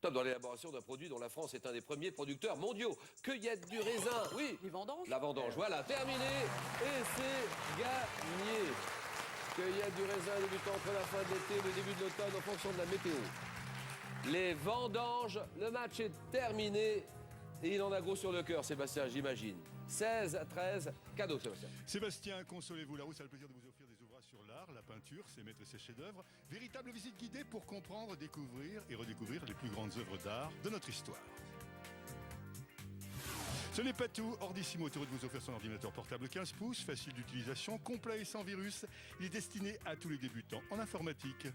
Top dans l'élaboration d'un produit dont la France est un des premiers producteurs mondiaux. Cueillette du raisin, oui. Les vendanges. La vendange, voilà, terminé. Et c'est gagné. Cueillette du raisin débutant entre la fin de l'été et le début de l'automne en fonction de la météo. Les vendanges, le match est terminé. Et il en a gros sur le cœur, Sébastien, j'imagine. 16-13, cadeau, Sébastien. Sébastien, consolez-vous là-haut, ça a le plaisir de vous offrir des ouvrages sur l'art, la peinture, ses maîtres et ses chefs-d'œuvre. Véritable visite guidée pour comprendre, découvrir et redécouvrir les plus grandes œuvres d'art de notre histoire. Ce n'est pas tout, Ordissimo est heureux de vous offrir son ordinateur portable 15 pouces, facile d'utilisation, complet et sans virus. Il est destiné à tous les débutants en informatique.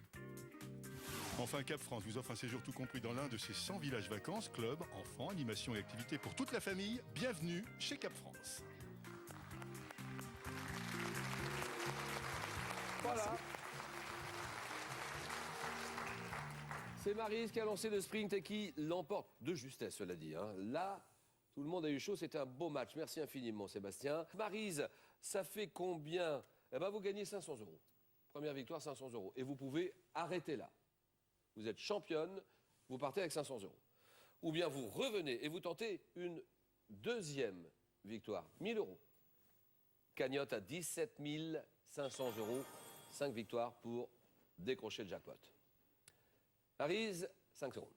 Enfin, Cap France vous offre un séjour tout compris dans l'un de ses 100 villages vacances, clubs, enfants, animations et activités pour toute la famille. Bienvenue chez Cap France. Voilà. C'est Maryse qui a lancé le sprint et qui l'emporte de justesse, cela dit. Hein. Là, tout le monde a eu chaud, c'était un beau match. Merci infiniment, Sébastien. Maryse, ça fait combien? Eh bien, vous gagnez 500 €. Première victoire, 500 €. Et vous pouvez arrêter là. Vous êtes championne, vous partez avec 500 €. Ou bien vous revenez et vous tentez une deuxième victoire, 1000 €. Cagnotte à 17 500 €. 5 victoires pour décrocher le jackpot. Maryse, 5 secondes.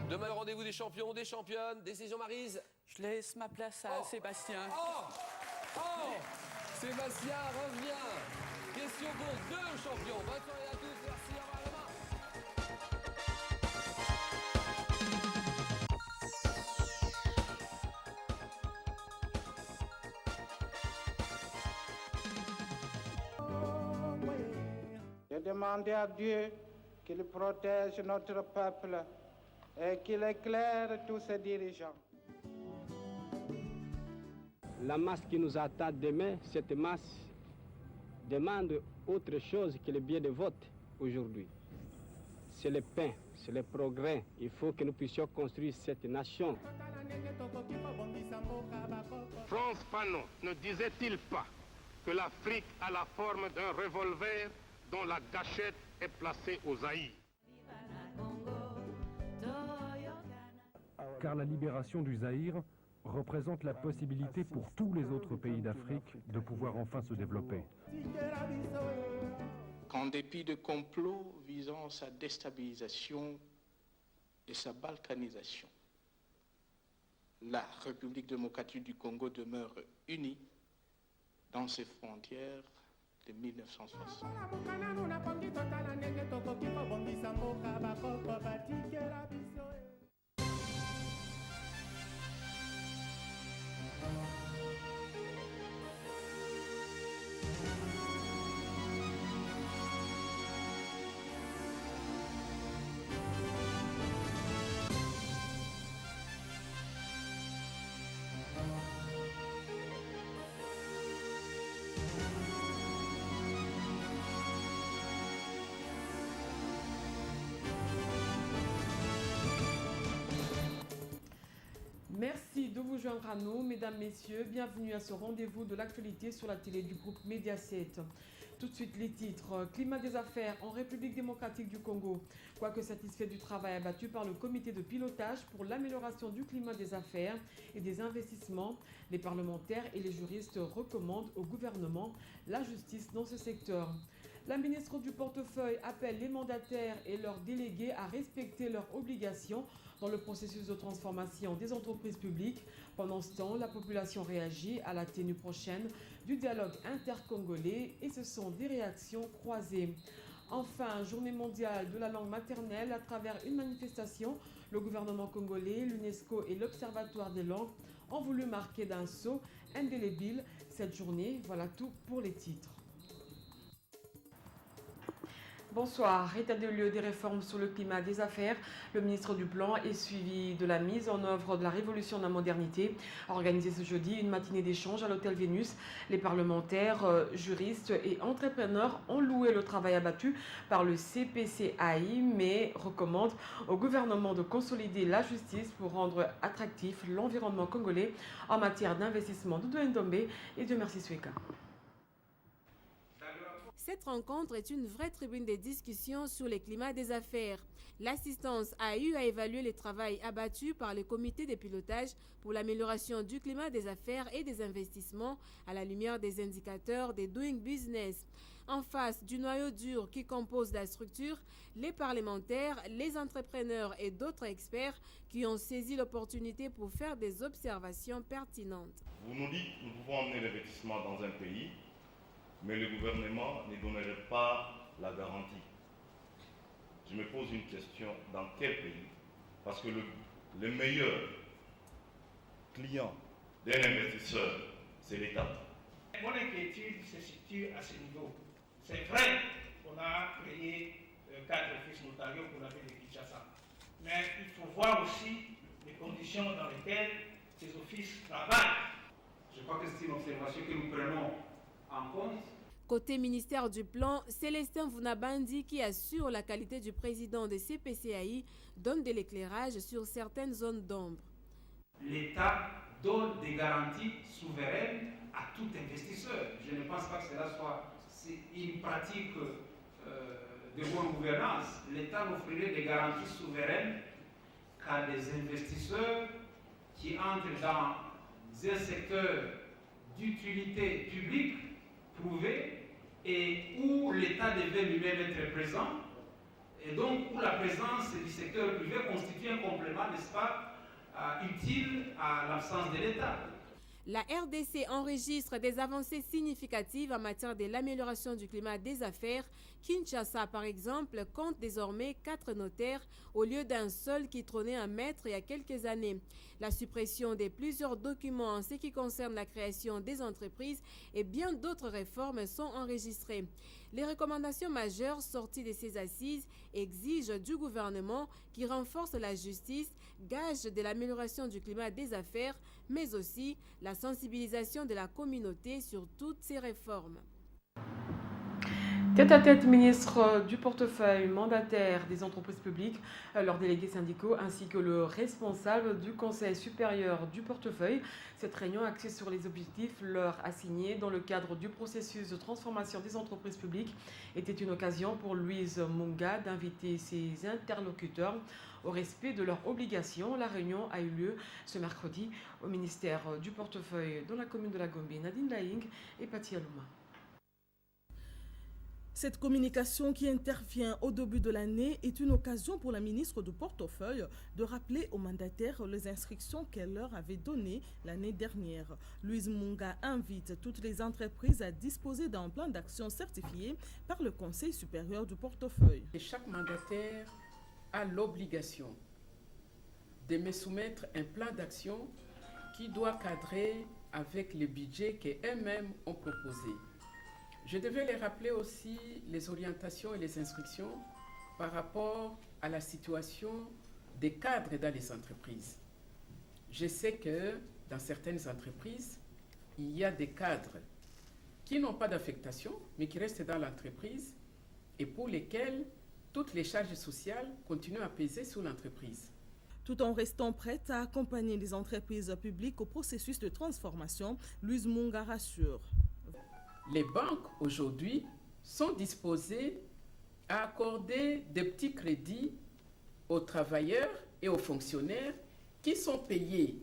Demain, le rendez-vous des champions, des championnes. Décision, Maryse. Je laisse ma place à Sébastien. Oh Sébastien revient. Question pour 2 champions. Bonne soirée à tous. Merci. Au revoir. J'ai demandé à Dieu qu'il protège notre peuple et qu'il éclaire tous ses dirigeants. La masse qui nous attend demain, cette masse demande autre chose que le bien de vote aujourd'hui. C'est le pain, c'est le progrès. Il faut que nous puissions construire cette nation. Frantz Fanon ne disait-il pas que l'Afrique a la forme d'un revolver dont la gâchette est placée au Zaïre? Car la libération du Zaïre représente la possibilité pour tous les autres pays d'Afrique de pouvoir enfin se développer. Qu'en dépit de complots visant sa déstabilisation et sa balkanisation, la République démocratique du Congo demeure unie dans ses frontières de 1960. Merci de vous joindre à nous, mesdames, messieurs. Bienvenue à ce rendez-vous de l'actualité sur la télé du groupe Mediaset. Tout de suite, les titres. Climat des affaires en République démocratique du Congo. Quoique satisfait du travail abattu par le comité de pilotage pour l'amélioration du climat des affaires et des investissements, les parlementaires et les juristes recommandent au gouvernement la justice dans ce secteur. La ministre du Portefeuille appelle les mandataires et leurs délégués à respecter leurs obligations dans le processus de transformation des entreprises publiques. Pendant ce temps, la population réagit à la tenue prochaine du dialogue intercongolais et ce sont des réactions croisées. Enfin, journée mondiale de la langue maternelle à travers une manifestation, le gouvernement congolais, l'UNESCO et l'Observatoire des langues ont voulu marquer d'un sceau indélébile cette journée. Voilà tout pour les titres. Bonsoir. État des lieux des réformes sur le climat des affaires. Le ministre du Plan est suivi de la mise en œuvre de la révolution de la modernité. Organisé ce jeudi, une matinée d'échange à l'hôtel Vénus. Les parlementaires, juristes et entrepreneurs ont loué le travail abattu par le CPCAI, mais recommandent au gouvernement de consolider la justice pour rendre attractif l'environnement congolais en matière d'investissement. Doudou Ndombe et Dieu merci Sweka. Cette rencontre est une vraie tribune de discussion sur le climat des affaires. L'assistance a eu à évaluer le travail abattu par le comité de pilotage pour l'amélioration du climat des affaires et des investissements à la lumière des indicateurs de Doing Business. En face du noyau dur qui compose la structure, les parlementaires, les entrepreneurs et d'autres experts qui ont saisi l'opportunité pour faire des observations pertinentes. Vous nous dites que nous pouvons emmener l'investissement dans un pays, mais le gouvernement ne donnerait pas la garantie. Je me pose une question, dans quel pays? Parce que le meilleur client d'un investisseur, c'est l'État. Mon inquiétude se situe à ce niveau. C'est vrai qu'on a créé 4 offices notariaux pour la ville de Kinshasa. Mais il faut voir aussi les conditions dans lesquelles ces offices travaillent. Je crois que c'est une observation que nous prenons en compte. Côté ministère du Plan, Célestin Vunabandi, qui assure la qualité du président de CPCAI, donne de l'éclairage sur certaines zones d'ombre. L'État donne des garanties souveraines à tout investisseur. Je ne pense pas que cela soit une pratique de bonne gouvernance. L'État n'offrirait des garanties souveraines qu'à des investisseurs qui entrent dans un secteur d'utilité publique prouvée et où l'État devait lui-même être présent, et donc où la présence du secteur privé constitue un complément, n'est-ce pas, utile à l'absence de l'État. La RDC enregistre des avancées significatives en matière de l'amélioration du climat des affaires. Kinshasa, par exemple, compte désormais 4 notaires au lieu d'un seul qui trônait un maître il y a quelques années. La suppression de plusieurs documents en ce qui concerne la création des entreprises et bien d'autres réformes sont enregistrées. Les recommandations majeures sorties de ces assises exigent du gouvernement qui renforce la justice, gage de l'amélioration du climat des affaires, mais aussi la sensibilisation de la communauté sur toutes ces réformes. Tête-à-tête, ministre du portefeuille, mandataire des entreprises publiques, leurs délégués syndicaux ainsi que le responsable du Conseil supérieur du portefeuille. Cette réunion axée sur les objectifs leur assignés dans le cadre du processus de transformation des entreprises publiques était une occasion pour Louise Munga d'inviter ses interlocuteurs au respect de leurs obligations. La réunion a eu lieu ce mercredi au ministère du portefeuille dans la commune de la Gombe. Nadine Laing et Pati Alouma. Cette communication qui intervient au début de l'année est une occasion pour la ministre du portefeuille de rappeler aux mandataires les instructions qu'elle leur avait données l'année dernière. Louise Munga invite toutes les entreprises à disposer d'un plan d'action certifié par le Conseil supérieur du portefeuille. Et chaque mandataire a l'obligation de me soumettre un plan d'action qui doit cadrer avec le budget qu'eux-mêmes ont proposé. Je devais les rappeler aussi les orientations et les instructions par rapport à la situation des cadres dans les entreprises. Je sais que dans certaines entreprises, il y a des cadres qui n'ont pas d'affectation, mais qui restent dans l'entreprise et pour lesquels toutes les charges sociales continuent à peser sur l'entreprise. Tout en restant prête à accompagner les entreprises publiques au processus de transformation, Louise Munga rassure. Les banques aujourd'hui sont disposées à accorder des petits crédits aux travailleurs et aux fonctionnaires qui sont payés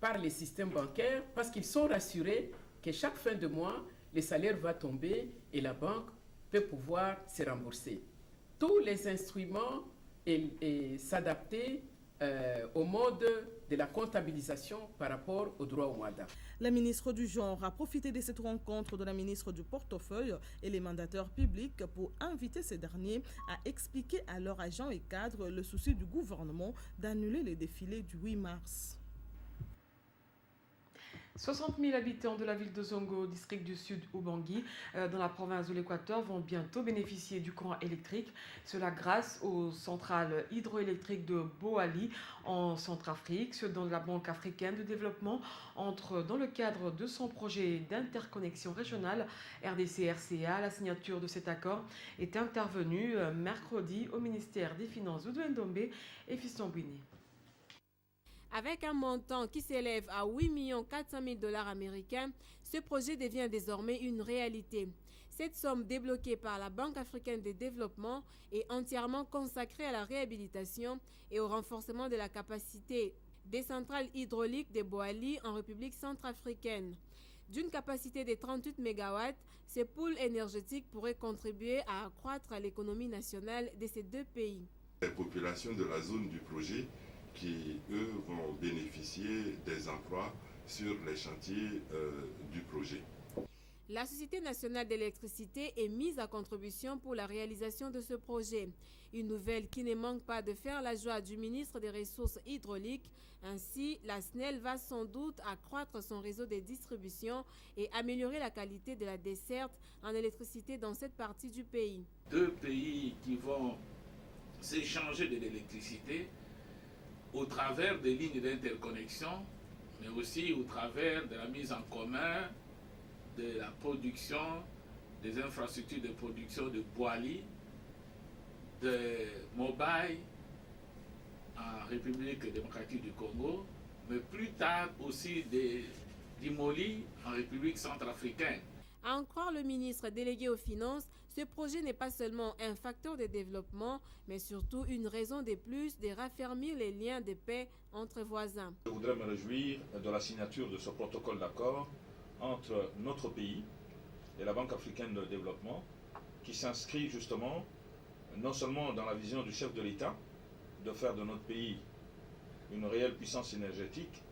par les systèmes bancaires parce qu'ils sont rassurés que chaque fin de mois, le salaire va tomber et la banque peut pouvoir se rembourser. Tous les instruments et s'adapter au mode de la comptabilisation par rapport au droit au mandat. La ministre du Genre a profité de cette rencontre de la ministre du Portefeuille et les mandataires publics pour inviter ces derniers à expliquer à leurs agents et cadres le souci du gouvernement d'annuler les défilés du 8 mars. 60 000 habitants de la ville de Zongo, district du Sud Ubangui, dans la province de l'Équateur, vont bientôt bénéficier du courant électrique. Cela grâce aux centrales hydroélectriques de Boali en Centrafrique. Ce dont la Banque africaine de développement entre dans le cadre de son projet d'interconnexion régionale RDC-RCA. La signature de cet accord est intervenue mercredi au ministère des Finances de Ndombe et Fiston Bouini. Avec un montant qui s'élève à 8 400 000 $ américains, ce projet devient désormais une réalité. Cette somme débloquée par la Banque africaine de développement est entièrement consacrée à la réhabilitation et au renforcement de la capacité des centrales hydrauliques de Boali en République centrafricaine. D'une capacité de 38 MW, ces poules énergétiques pourraient contribuer à accroître l'économie nationale de ces deux pays. Les populations de la zone du projet qui, eux, vont bénéficier des emplois sur les chantiers du projet. La Société nationale d'électricité est mise à contribution pour la réalisation de ce projet. Une nouvelle qui ne manque pas de faire la joie du ministre des Ressources hydrauliques. Ainsi, la SNEL va sans doute accroître son réseau de distribution et améliorer la qualité de la desserte en électricité dans cette partie du pays. Deux pays qui vont s'échanger de l'électricité au travers des lignes d'interconnexion, mais aussi au travers de la mise en commun de la production, des infrastructures de production de Boali, de Mobile en République démocratique du Congo, mais plus tard aussi d'Imoli en République centrafricaine. À en croire le ministre délégué aux Finances, ce projet n'est pas seulement un facteur de développement, mais surtout une raison de plus de raffermir les liens de paix entre voisins. Je voudrais me réjouir de la signature de ce protocole d'accord entre notre pays et la Banque africaine de développement, qui s'inscrit justement non seulement dans la vision du chef de l'État de faire de notre pays une réelle puissance énergétique,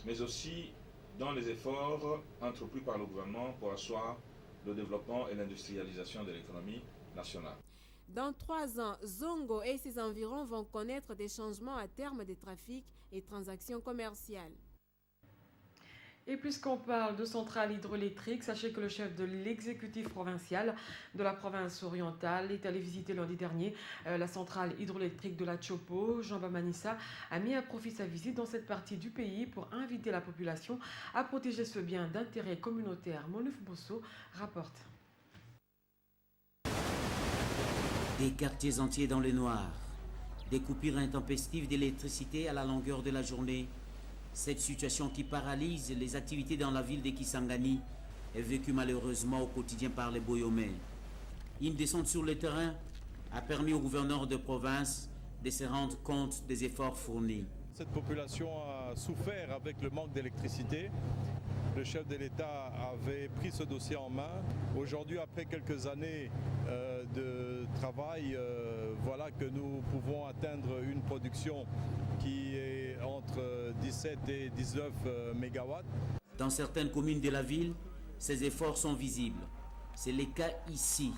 mais aussi dans les efforts entrepris par le gouvernement pour asseoir le développement et l'industrialisation de l'économie nationale. Dans 3 ans, Zongo et ses environs vont connaître des changements à terme des trafics et transactions commerciales. Et puisqu'on parle de centrales hydroélectriques, sachez que le chef de l'exécutif provincial de la province orientale est allé visiter lundi dernier la centrale hydroélectrique de la Chopo. Jean Bamanissa a mis à profit sa visite dans cette partie du pays pour inviter la population à protéger ce bien d'intérêt communautaire. Monuf Bosso rapporte. Des quartiers entiers dans le noir, des coupures intempestives d'électricité à la longueur de la journée. Cette situation qui paralyse les activités dans la ville de Kisangani est vécue malheureusement au quotidien par les Boyomais. Une descente sur le terrain a permis au gouverneur de province de se rendre compte des efforts fournis. Cette population a souffert avec le manque d'électricité. Le chef de l'État avait pris ce dossier en main. Aujourd'hui, après quelques années de travail, voilà que nous pouvons atteindre une production qui est entre 17 et 19 mégawatts. Dans certaines communes de la ville, ces efforts sont visibles. C'est le cas ici,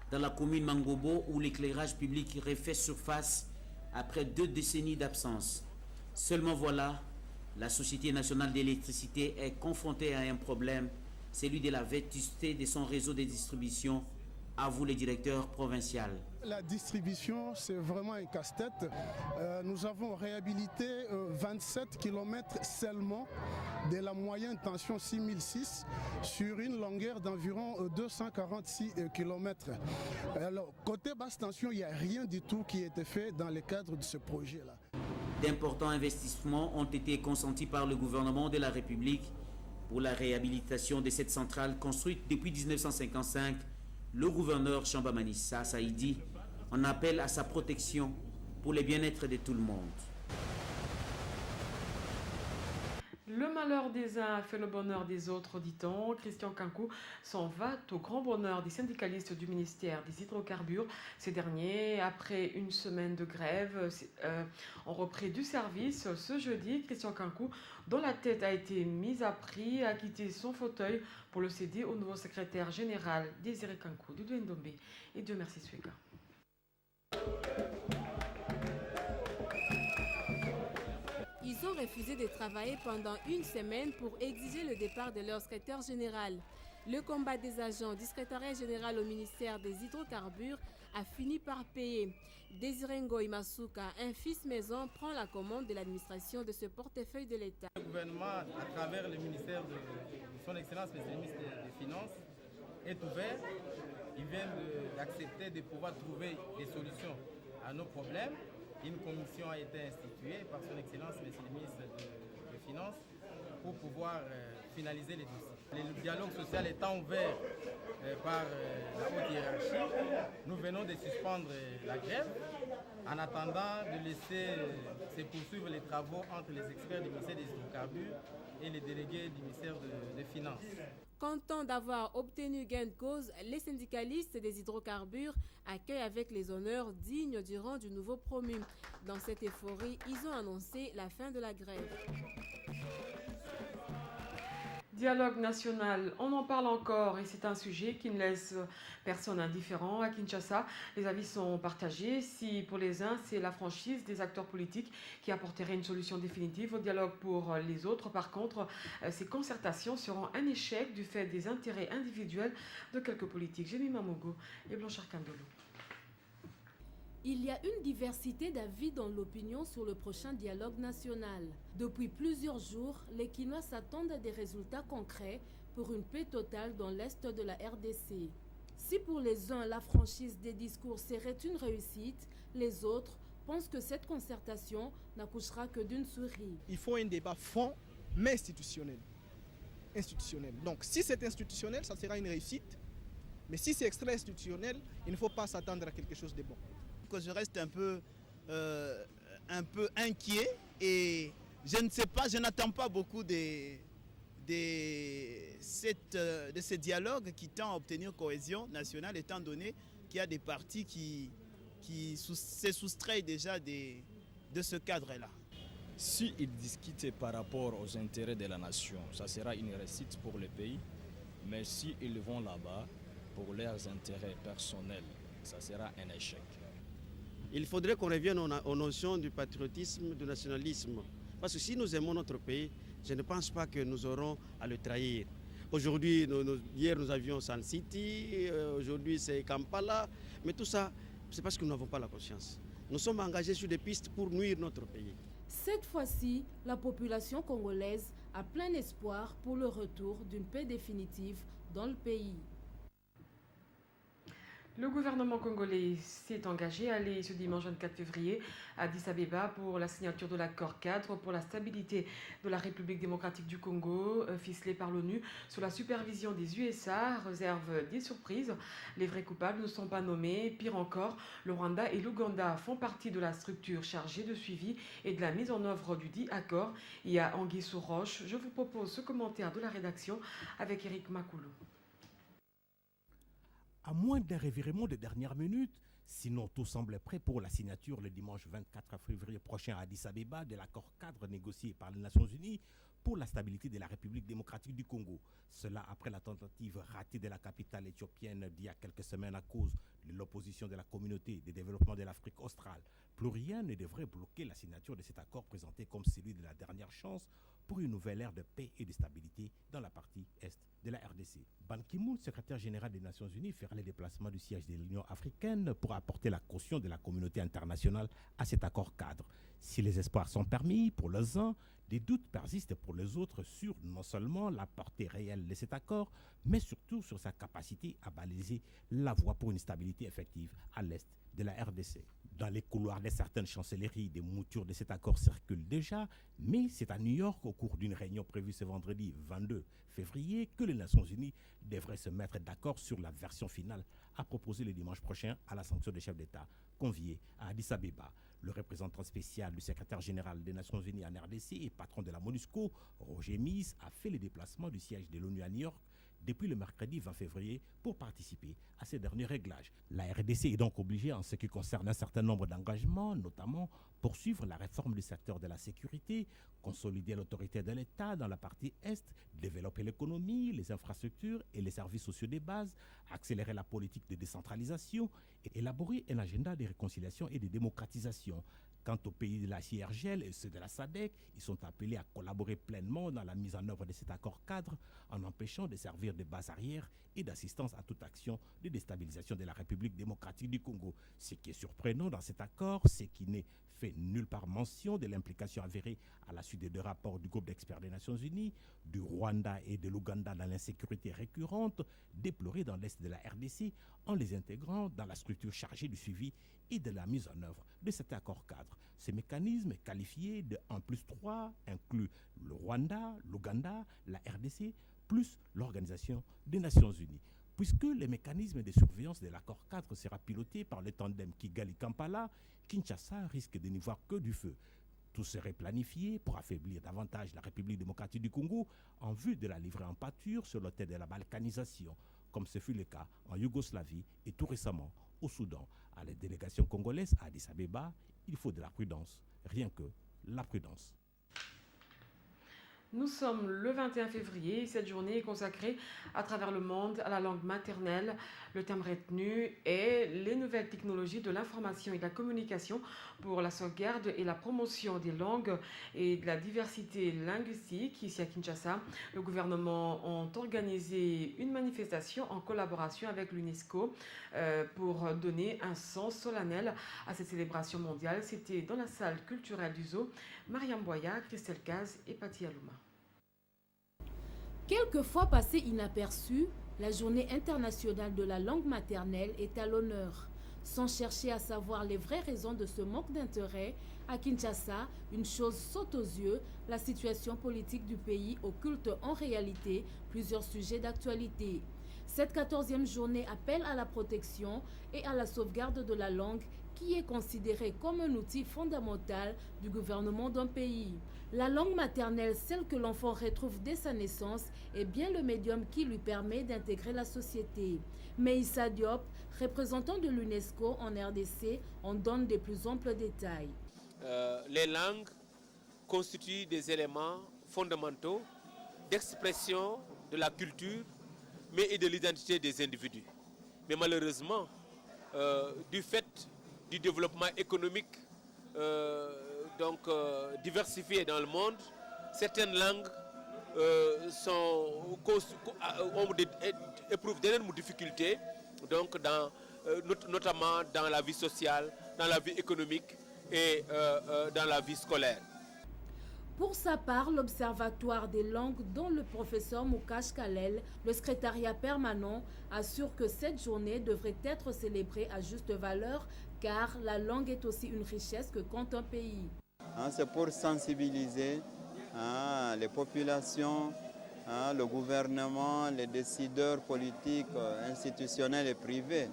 dans la commune Mangobo, où l'éclairage public refait surface après 2 décennies d'absence. Seulement voilà, la Société nationale d'électricité est confrontée à un problème, celui de la vétusté de son réseau de distribution, avoue le directeur provincial. La distribution, c'est vraiment un casse-tête. Nous avons réhabilité 27 km seulement de la moyenne tension 6006 sur une longueur d'environ 246 km. Alors, côté basse tension, il n'y a rien du tout qui a été fait dans le cadre de ce projet-là. D'importants investissements ont été consentis par le gouvernement de la République pour la réhabilitation de cette centrale construite depuis 1955. Le gouverneur Chamba Manissa Saïdi en appelle à sa protection pour le bien-être de tout le monde. Le malheur des uns fait le bonheur des autres, dit-on. Christian Kankou s'en va au grand bonheur des syndicalistes du ministère des hydrocarbures. Ces derniers, après une semaine de grève, ont repris du service ce jeudi. Christian Kankou, dont la tête a été mise à prix, a quitté son fauteuil pour le céder au nouveau secrétaire général Désiré Kankou du Douendombe et Dieu merci Sueka. Ils ont refusé de travailler pendant une semaine pour exiger le départ de leur secrétaire général. Le combat des agents du secrétariat général au ministère des hydrocarbures a fini par payer. Désiré Ngoï Masuka, un fils maison, prend la commande de l'administration de ce portefeuille de l'État. Le gouvernement, à travers le ministère de son Excellence, le ministre des Finances, est ouvert. Il vient d'accepter de pouvoir trouver des solutions à nos problèmes. Une commission a été instituée par son Excellence, Monsieur le ministre des Finances, pour pouvoir finaliser les dossiers. Le dialogue social étant ouvert par la haute hiérarchie, nous venons de suspendre la grève en attendant de laisser se poursuivre les travaux entre les experts du ministère des hydrocarbures et les délégués du ministère des Finances. Content d'avoir obtenu gain de cause, les syndicalistes des hydrocarbures accueillent avec les honneurs dignes du rang du nouveau promu. Dans cette euphorie, ils ont annoncé la fin de la grève. Dialogue national, on en parle encore et c'est un sujet qui ne laisse personne indifférent. À Kinshasa, les avis sont partagés. Si pour les uns, c'est la franchise des acteurs politiques qui apporterait une solution définitive au dialogue pour les autres, par contre, ces concertations seront un échec du fait des intérêts individuels de quelques politiques. Jémy Mamogo et Blanchard Kandolo. Il y a une diversité d'avis dans l'opinion sur le prochain dialogue national. Depuis plusieurs jours, les Kinois s'attendent à des résultats concrets pour une paix totale dans l'est de la RDC. Si pour les uns, la franchise des discours serait une réussite, les autres pensent que cette concertation n'accouchera que d'une souris. Il faut un débat fond, mais institutionnel. Donc si c'est institutionnel, ça sera une réussite. Mais si c'est extra-institutionnel, il ne faut pas s'attendre à quelque chose de bon. Que je reste un peu inquiet et je ne sais pas, je n'attends pas beaucoup de ce dialogue qui tend à obtenir cohésion nationale, étant donné qu'il y a des partis qui se soustraient déjà de ce cadre-là. S'ils discutent par rapport aux intérêts de la nation, ça sera une réussite pour le pays, mais s'ils vont là-bas pour leurs intérêts personnels, ça sera un échec. Il faudrait qu'on revienne aux notions du patriotisme, du nationalisme. Parce que si nous aimons notre pays, je ne pense pas que nous aurons à le trahir. Aujourd'hui, hier nous avions Sun City, aujourd'hui c'est Kampala, mais tout ça, c'est parce que nous n'avons pas la conscience. Nous sommes engagés sur des pistes pour nuire notre pays. Cette fois-ci, la population congolaise a plein espoir pour le retour d'une paix définitive dans le pays. Le gouvernement congolais s'est engagé à aller ce dimanche 24 février à Addis Abeba pour la signature de l'accord cadre pour la stabilité de la République démocratique du Congo, ficelé par l'ONU sous la supervision des USA, réserve des surprises. Les vrais coupables ne sont pas nommés. Pire encore, le Rwanda et l'Ouganda font partie de la structure chargée de suivi et de la mise en œuvre du dit accord. Il y a Anguille Souroche. Je vous propose ce commentaire de la rédaction avec Eric Makoulou. À moins d'un revirement de dernière minute, sinon tout semble prêt pour la signature le dimanche 24 février prochain à Addis Abeba de l'accord cadre négocié par les Nations Unies pour la stabilité de la République démocratique du Congo. Cela après la tentative ratée de la capitale éthiopienne d'il y a quelques semaines à cause de l'opposition de la communauté de développement de l'Afrique australe. Plus rien ne devrait bloquer la signature de cet accord présenté comme celui de la dernière chance pour une nouvelle ère de paix et de stabilité dans la partie est de la RDC. Ban Ki-moon, secrétaire général des Nations Unies, fera le déplacement du siège de l'Union africaine pour apporter la caution de la communauté internationale à cet accord cadre. Si les espoirs sont permis pour les uns, des doutes persistent pour les autres sur non seulement la portée réelle de cet accord, mais surtout sur sa capacité à baliser la voie pour une stabilité effective à l'est de la RDC. Dans les couloirs de certaines chancelleries, des moutures de cet accord circulent déjà, mais c'est à New York, au cours d'une réunion prévue ce vendredi 22 février, que les Nations Unies devraient se mettre d'accord sur la version finale à proposer le dimanche prochain à la sanction des chefs d'État conviés à Addis Abeba. Le représentant spécial du secrétaire général des Nations Unies en RDC et patron de la MONUSCO, Roger Mies, a fait le déplacement du siège de l'ONU à New York depuis le mercredi 20 février pour participer à ces derniers réglages. La RDC est donc obligée en ce qui concerne un certain nombre d'engagements, notamment poursuivre la réforme du secteur de la sécurité, consolider l'autorité de l'État dans la partie Est, développer l'économie, les infrastructures et les services sociaux de base, accélérer la politique de décentralisation et élaborer un agenda de réconciliation et de démocratisation. Quant aux pays de la CIRGL et ceux de la SADC, ils sont appelés à collaborer pleinement dans la mise en œuvre de cet accord cadre en empêchant de servir de base arrière et d'assistance à toute action de déstabilisation de la République démocratique du Congo. Ce qui est surprenant dans cet accord, c'est qu'il n'est fait nulle part mention de l'implication avérée à la suite des deux rapports du groupe d'experts des Nations Unies, du Rwanda et de l'Ouganda dans l'insécurité récurrente déplorée dans l'est de la RDC en les intégrant dans la structure chargée du suivi et de la mise en œuvre de cet accord cadre. Ce mécanisme qualifié de 1+3 inclut le Rwanda, l'Ouganda, la RDC, plus l'Organisation des Nations Unies. puisque les mécanismes de surveillance de l'accord cadre sera piloté par le tandem Kigali-Kampala, Kinshasa risque de n'y voir que du feu. Tout serait planifié pour affaiblir davantage la République démocratique du Congo en vue de la livrer en pâture sur l'autel de la balkanisation, comme ce fut le cas en Yougoslavie et tout récemment au Soudan. À la délégation congolaise à Addis Abeba, il faut de la prudence, rien que la prudence. Nous sommes le 21 février. Cette journée est consacrée à travers le monde à la langue maternelle. Le thème retenu est les nouvelles technologies de l'information et de la communication pour la sauvegarde et la promotion des langues et de la diversité linguistique. Ici à Kinshasa, le gouvernement a organisé une manifestation en collaboration avec l'UNESCO pour donner un sens solennel à cette célébration mondiale. C'était dans la salle culturelle du Zoo. Mariam Boya, Christelle Kaz et Patti Alouma. Quelquefois passée inaperçue, la journée internationale de la langue maternelle est à l'honneur. Sans chercher à savoir les vraies raisons de ce manque d'intérêt, à Kinshasa, une chose saute aux yeux, la situation politique du pays occulte en réalité plusieurs sujets d'actualité. Cette 14e journée appelle à la protection et à la sauvegarde de la langue qui est considérée comme un outil fondamental du gouvernement d'un pays. La langue maternelle, celle que l'enfant retrouve dès sa naissance, est bien le médium qui lui permet d'intégrer la société. Mais Issa Diop, représentant de l'UNESCO en RDC, en donne de plus amples détails. Les langues constituent des éléments fondamentaux d'expression de la culture, mais et de l'identité des individus. Mais malheureusement, du fait du développement économique diversifié dans le monde, certaines langues éprouvent d'énormes difficultés, notamment dans la vie sociale, dans la vie économique et dans la vie scolaire. Pour sa part, l'Observatoire des langues, dont le professeur Moukache Kalel, le secrétariat permanent, assure que cette journée devrait être célébrée à juste valeur, car la langue est aussi une richesse que compte un pays. C'est pour sensibiliser les populations, le gouvernement, les décideurs politiques, institutionnels et privés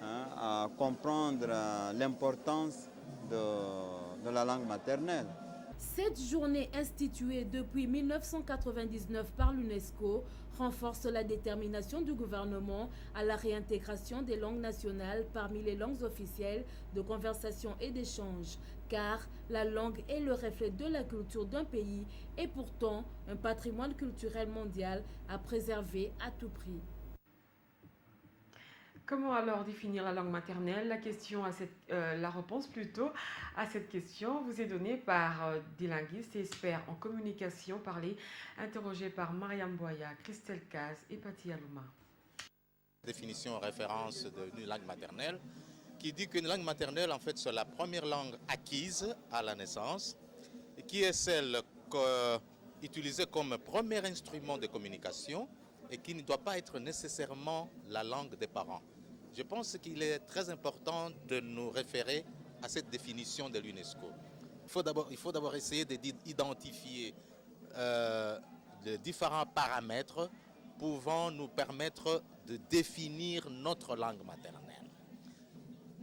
à comprendre l'importance de la langue maternelle. Cette journée instituée depuis 1999 par l'UNESCO renforce la détermination du gouvernement à la réintégration des langues nationales parmi les langues officielles de conversation et d'échange, car la langue est le reflet de la culture d'un pays et pourtant un patrimoine culturel mondial à préserver à tout prix. Comment alors définir la langue maternelle? La réponse plutôt à cette question vous est donnée par des linguistes et experts en communication parlée, interrogés par Mariam Boya, Christelle Kaz et Patti Alouma. Définition en référence d'une langue maternelle qui dit qu'une langue maternelle, en fait, c'est la première langue acquise à la naissance et qui est celle utilisée comme premier instrument de communication et qui ne doit pas être nécessairement la langue des parents. Je pense qu'il est très important de nous référer à cette définition de l'UNESCO. Il faut d'abord essayer d'identifier les différents paramètres pouvant nous permettre de définir notre langue maternelle,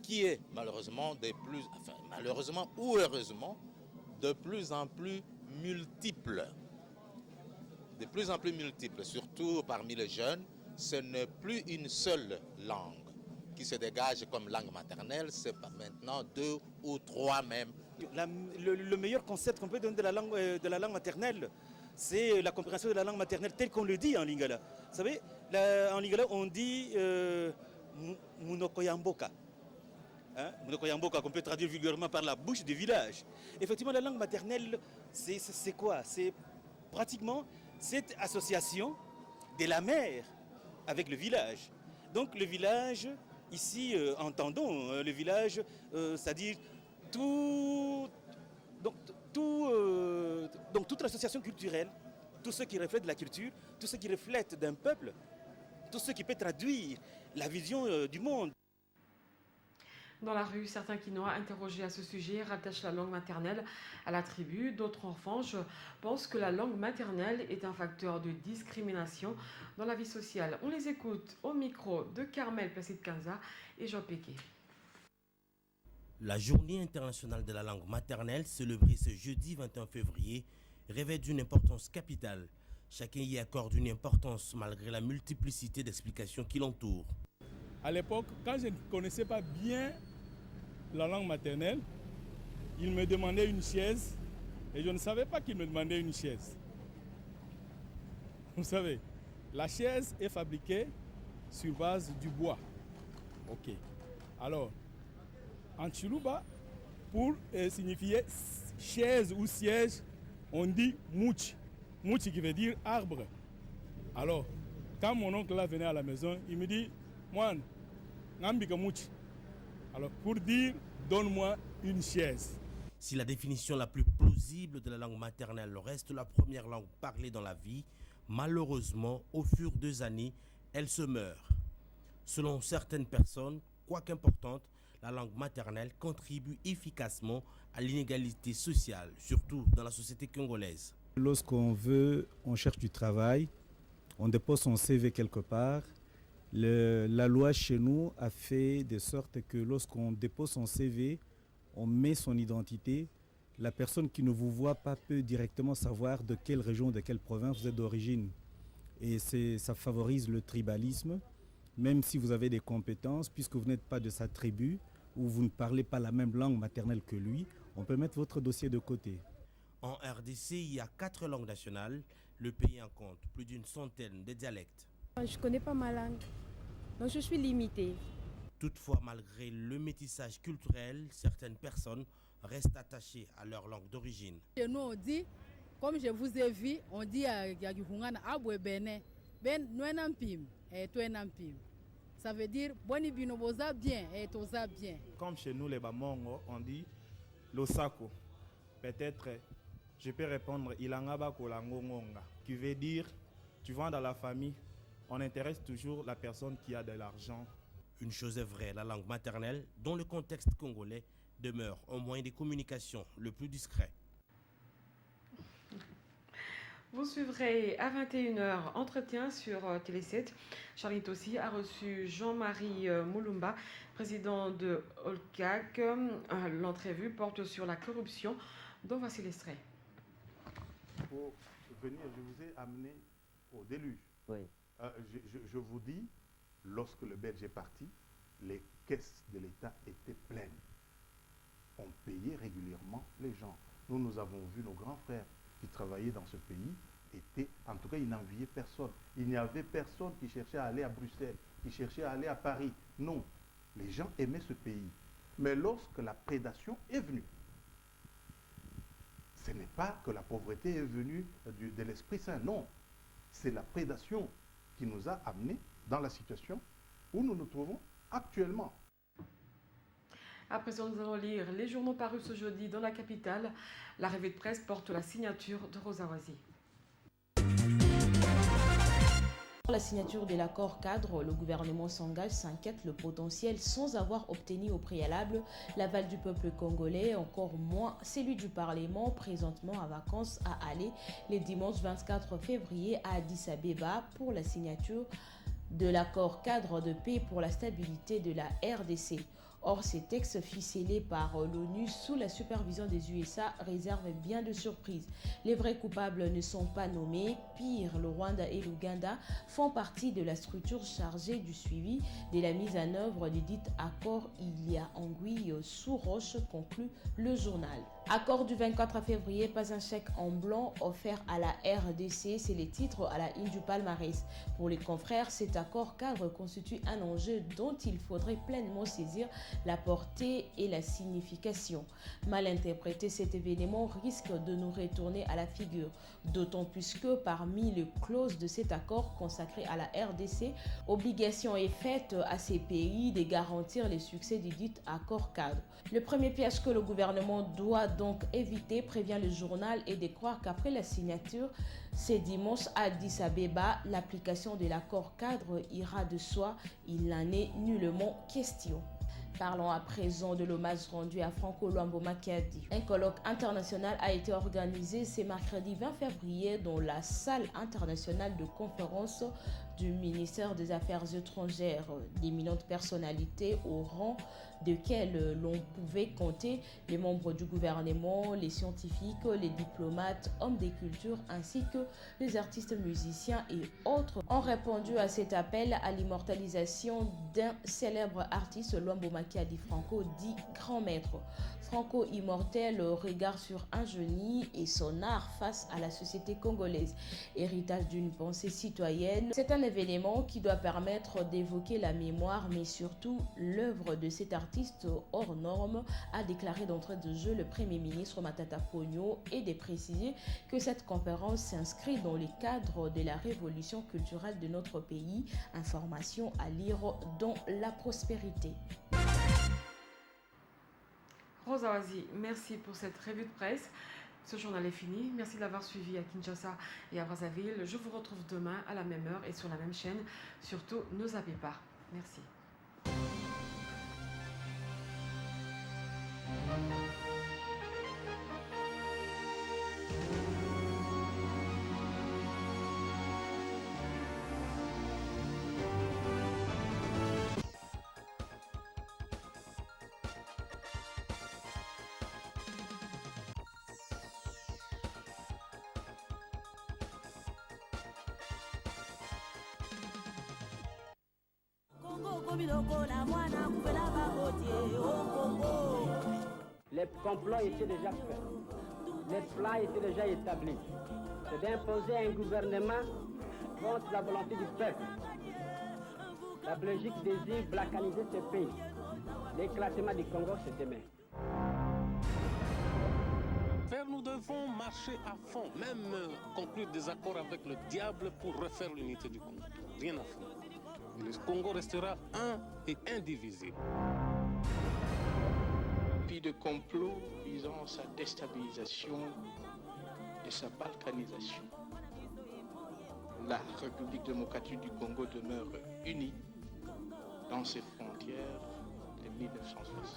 qui est malheureusement ou heureusement de plus en plus multiple. De plus en plus multiples, surtout parmi les jeunes, ce n'est plus une seule langue qui se dégage comme langue maternelle, c'est maintenant 2 ou 3 même. Le meilleur concept qu'on peut donner de la langue maternelle, c'est la compréhension de la langue maternelle telle qu'on le dit en lingala. Vous savez, en lingala, on dit Munokoyamboka. Munokoyamboka, qu'on peut traduire vulgairement par la bouche du village. Effectivement, la langue maternelle, c'est quoi? C'est pratiquement cette association de la mère avec le village. Donc le village, ici, entendons le village, c'est-à-dire toute l'association culturelle, tout ce qui reflète de la culture, tout ce qui reflète d'un peuple, tout ce qui peut traduire la vision du monde. Dans la rue, certains Kinois interrogés à ce sujet rattachent la langue maternelle à la tribu. D'autres, en revanche, pensent que la langue maternelle est un facteur de discrimination dans la vie sociale. On les écoute au micro de Carmel Placide Kanza et Jean Péquet. La journée internationale de la langue maternelle, célébrée ce jeudi 21 février, revêt d'une importance capitale. Chacun y accorde une importance malgré la multiplicité d'explications qui l'entourent. À l'époque, quand je ne connaissais pas bien la langue maternelle, il me demandait une chaise et je ne savais pas qu'il me demandait une chaise. Vous savez, la chaise est fabriquée sur base du bois. Ok. Alors, en Chiluba, pour signifier chaise ou siège, on dit mouch. Mouch qui veut dire arbre. Alors, quand mon oncle là venait à la maison, il me dit, moi, n'ambika mouch. Alors, pour dire, donne-moi une chaise. Si la définition la plus plausible de la langue maternelle reste la première langue parlée dans la vie, malheureusement, au fur des années, elle se meurt. Selon certaines personnes, quoique importante, la langue maternelle contribue efficacement à l'inégalité sociale, surtout dans la société congolaise. Lorsqu'on cherche du travail, on dépose son CV quelque part. La loi chez nous a fait de sorte que lorsqu'on dépose son CV, on met son identité. La personne qui ne vous voit pas peut directement savoir de quelle région, de quelle province vous êtes d'origine. Et ça favorise le tribalisme, même si vous avez des compétences, puisque vous n'êtes pas de sa tribu ou vous ne parlez pas la même langue maternelle que lui, on peut mettre votre dossier de côté. En RDC, il y a 4 langues nationales. Le pays en compte plus d'une centaine de dialectes. Je ne connais pas ma langue, donc je suis limitée. Toutefois, malgré le métissage culturel, certaines personnes restent attachées à leur langue d'origine. Chez nous, on dit, comme je vous ai vu, on dit à Gagihungana, Abwe Bene, Ben Nouenampim, et Touenampim. Ça veut dire, Boni Binoboza bien, et Toza bien. Comme chez nous, les Bamongo, on dit Losako. Peut-être, je peux répondre Ilangaba Kolangongonga, qui veut dire, tu vas dans la famille, on intéresse toujours la personne qui a de l'argent. Une chose est vraie, la langue maternelle, dans le contexte congolais, demeure un moyen de communication le plus discret. Vous suivrez à 21h entretien sur Télé 7. Charlie Tossi a reçu Jean-Marie Moulumba, président de Olcac. L'entrevue porte sur la corruption. Donc voici l'extrait. Pour venir, je vous ai amené au déluge. Oui. Je vous dis, lorsque le Belge est parti, les caisses de l'État étaient pleines. On payait régulièrement les gens. Nous avons vu nos grands frères qui travaillaient dans ce pays, en tout cas, ils n'enviaient personne. Il n'y avait personne qui cherchait à aller à Bruxelles, qui cherchait à aller à Paris. Non, les gens aimaient ce pays. Mais lorsque la prédation est venue, ce n'est pas que la pauvreté est venue de l'Esprit Saint, non. C'est la prédation qui nous a amenés dans la situation où nous nous trouvons actuellement. À présent, nous allons lire les journaux parus ce jeudi dans la capitale. La revue de presse porte la signature de Rosa Wazi. Pour la signature de l'accord cadre, le gouvernement s'inquiète le potentiel sans avoir obtenu au préalable l'aval du peuple congolais, encore moins celui du Parlement, présentement en vacances à aller les dimanches 24 février à Addis Abeba pour la signature de l'accord cadre de paix pour la stabilité de la RDC. Or, ces textes ficelés par l'ONU sous la supervision des USA réservent bien de surprises. Les vrais coupables ne sont pas nommés. Pire, le Rwanda et l'Ouganda font partie de la structure chargée du suivi de la mise en œuvre du dit accord. Il y a anguille sous roche, conclut le journal. Accord du 24 février, pas un chèque en blanc offert à la RDC, c'est les titres à la une du palmarès. Pour les confrères, cet accord cadre constitue un enjeu dont il faudrait pleinement saisir la portée et la signification. Mal interpréter cet événement risque de nous retourner à la figure, d'autant plus que parmi les clauses de cet accord consacré à la RDC, obligation est faite à ces pays de garantir les succès du dit accord cadre. Le premier piège que le gouvernement doit donc éviter, prévient le journal, est de croire qu'après la signature, ce dimanche à Addis Abeba, l'application de l'accord cadre ira de soi. Il n'en est nullement question. Parlons à présent de l'hommage rendu à Franco Luambo Makiadi. Un colloque international a été organisé ce mercredi 20 février dans la salle internationale de conférence du ministère des Affaires étrangères. D'éminentes personnalités au rang desquelles l'on pouvait compter les membres du gouvernement, les scientifiques, les diplomates, hommes des cultures ainsi que les artistes musiciens et autres ont répondu à cet appel à l'immortalisation d'un célèbre artiste, Luambo Makiadi Franco, dit grand maître. Franco immortel regarde sur un génie et son art face à la société congolaise. Héritage d'une pensée citoyenne, c'est un événement qui doit permettre d'évoquer la mémoire mais surtout l'œuvre de cet artiste hors norme, a déclaré d'entrée de jeu le Premier ministre Matata Ponyo et de préciser que cette conférence s'inscrit dans le cadre de la révolution culturelle de notre pays. Information à lire dans La Prospérité. Rosa Wazi, merci pour cette revue de presse. Ce journal est fini. Merci de l'avoir suivi à Kinshasa et à Brazzaville. Je vous retrouve demain à la même heure et sur la même chaîne. Surtout, ne zappez pas. Merci. Les complots étaient déjà faits, les plans étaient déjà établis. C'est d'imposer un gouvernement contre la volonté du peuple. La Belgique désire balkaniser ce pays. L'éclatement du Congo, c'est demain. Nous devons marcher à fond, même conclure des accords avec le diable pour refaire l'unité du Congo. Rien à faire. Et le Congo restera un et indivisible. Puis de complot visant sa déstabilisation et sa balkanisation. La République démocratique du Congo demeure unie dans ses frontières de 1960.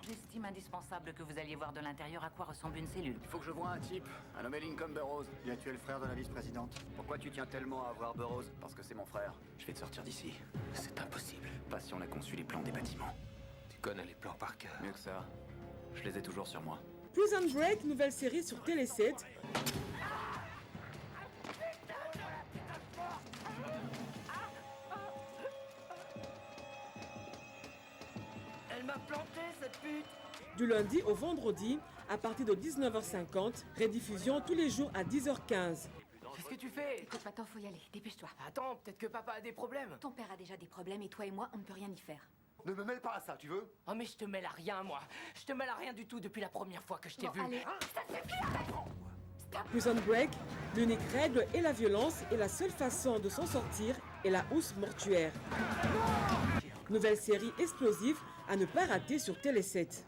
J'estime indispensable que vous alliez voir de l'intérieur à quoi ressemble une cellule. Il faut que je voie un type, un nommé Lincoln Burroughs. Il a tué le frère de la vice-présidente. Pourquoi tu tiens tellement à voir Burroughs? Parce que c'est mon frère. Je vais te sortir d'ici. C'est impossible. Pas si on a conçu les plans des bâtiments. Tu connais les plans par cœur. Mieux que ça. Je les ai toujours sur moi. Prison Break, nouvelle série sur Télé 7. Elle m'a planté, cette pute! Du lundi au vendredi, à partir de 19h50, rediffusion tous les jours à 10h15. Qu'est-ce que tu fais? Écoute, Patan, faut y aller. Dépêche-toi. Attends, peut-être que papa a des problèmes. Ton père a déjà des problèmes et toi et moi, on ne peut rien y faire. Ne me mêle pas à ça, tu veux? Oh, mais je te mêle à rien, moi. Je te mêle à rien du tout depuis la première fois que je t'ai vu. Allez, ça suffit, arrête! Prison Break, l'unique règle est la violence et la seule façon de s'en sortir est la housse mortuaire. Nouvelle série explosive à ne pas rater sur Télé 7.